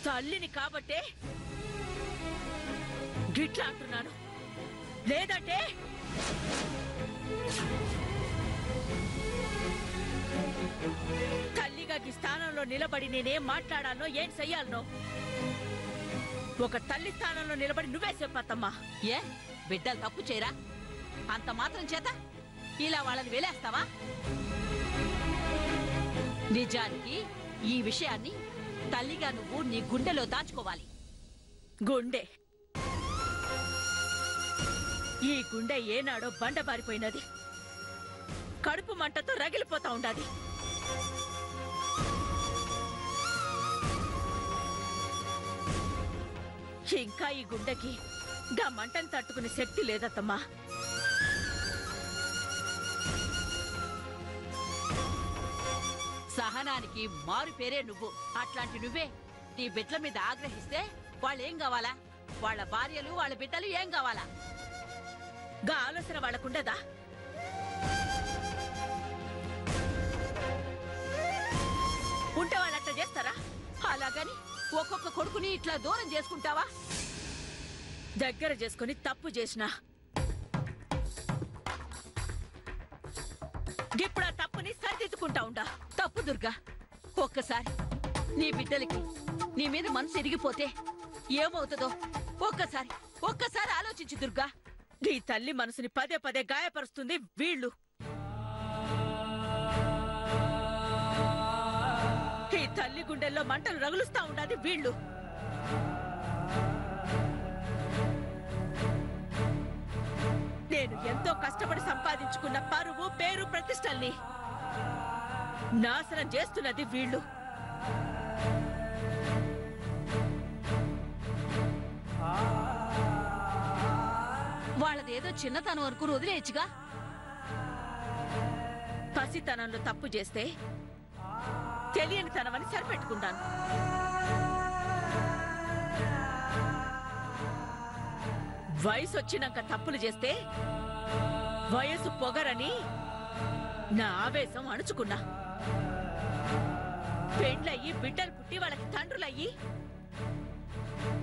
తల్లిని కాబట్టే గిట్లా అంటున్నాను, లేదంటే తల్లిగా ఈ స్థానంలో నిలబడి నేనేం మాట్లాడాలనో ఏం చెయ్యాలనో ఒక తల్లి స్థానంలో నిలబడి నువ్వే చెప్పత్తమ్మా. ఏ బిడ్డలు తప్పు చేయరా? అంత మాత్రం చేత ఇలా వాళ్ళని వేలేస్తావా? నిజానికి ఈ విషయాన్ని తల్లిగా నువ్వు నీ గుండెలో దాచుకోవాలి. గుండె, ఈ గుండె ఏనాడో బండబారిపోయినది, కడుపు మంటతో రగిలిపోతా ఉండాది. ఇంకా ఈ గుండెకి గా మంటను తట్టుకునే శక్తి లేదత్తమ్మా. సహనానికి మారు పేరే నువ్వు. అట్లాంటి నువ్వే నీ బిడ్డల మీద ఆగ్రహిస్తే వాళ్ళేం కావాలా? వాళ్ళ భార్యలు వాళ్ళ బిడ్డలు ఏం కావాలా? గా ఆలోచన వాళ్ళకుండదా? ఉంటే వాళ్ళు అట్లా చేస్తారా? అలాగని ఒక్కొక్క కొడుకుని ఇట్లా దూరం చేసుకుంటావా? దగ్గర చేసుకుని తప్పు చేసినా ఇప్పుడు ఆ తప్పుని సరిదిద్దుకుంటా ఉండా. తప్పు దుర్గా. ఒక్కసారి నీ బిడ్డలకి నీ మీద మనసు ఎరిగిపోతే ఏమవుతుందో ఒక్కసారి ఆలోచించు దుర్గా. నీ తల్లి మనసుని పదే పదే గాయపరుస్తుంది వీళ్ళు. ఈ తల్లి గుండెల్లో మంటలు రగులుస్తా ఉండాది వీళ్ళు. నేను ఎంతో కష్టపడి సంపాదించుకున్న పరువు, పేరు, ప్రతిష్టల్ని నాశనం చేస్తున్నది వీళ్ళు. వాళ్ళదేదో చిన్నతనం వరకు వదిలేయచ్చుగా. పసితనంలో తప్పు చేస్తే తెలియని తనమని సరిపెట్టుకుంటాను. వయసు వచ్చినాక తప్పులు చేస్తే వయసు పొగరని నా ఆవేశం అణుచుకున్నా. పెండ్లయ్యి బిడ్డలు పుట్టి వాళ్ళకి తండ్రులయ్యి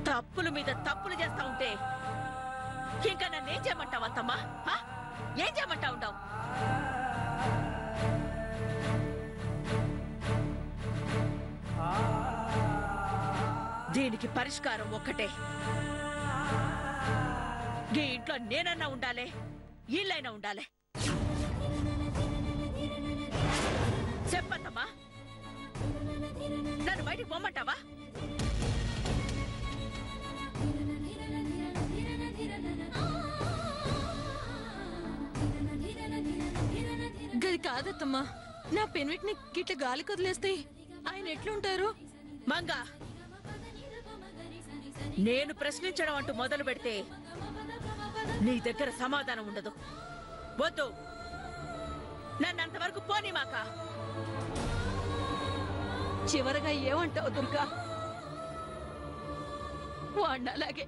తప్పుల మీద తప్పులు చేస్తా ఉంటే ఇంకా నన్నేం చేయమంటావు అత్తమ్మా? ఏం చేయమంటా ఉంటావు? దీనికి పరిష్కారం ఒక్కటే. ఈ ఇంట్లో నేనన్నా ఉండాలే, వీళ్ళైనా ఉండాలే. చెప్పత్తమ్మా, నన్ను బయటికి పొమ్మంటావా? గది కాదత్తమ్మా, నా పెన్విట్ని గిట్ల గాలి కదిలేస్తే ఆయన ఎట్లుంటారు? మంగా, నేను ప్రశ్నించడం అంటూ మొదలు పెడితే నీ దగ్గర సమాధానం ఉండదు. వద్దు, నన్నంతవరకు పోనీ మాక. చివరగా ఏమంటావు దుర్గా? వాణ్ణి అలాగే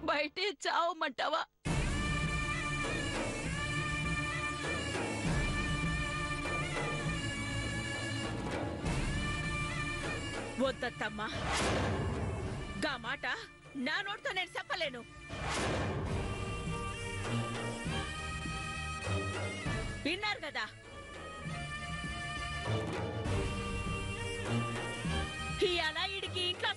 బయటే చావమంటావా? వద్దత్తమ్మా, గా మాట నా నోటితో నేను చెప్పలేను. విన్నారు కదా, ఇవాళ ఈడికి ఇంట్లో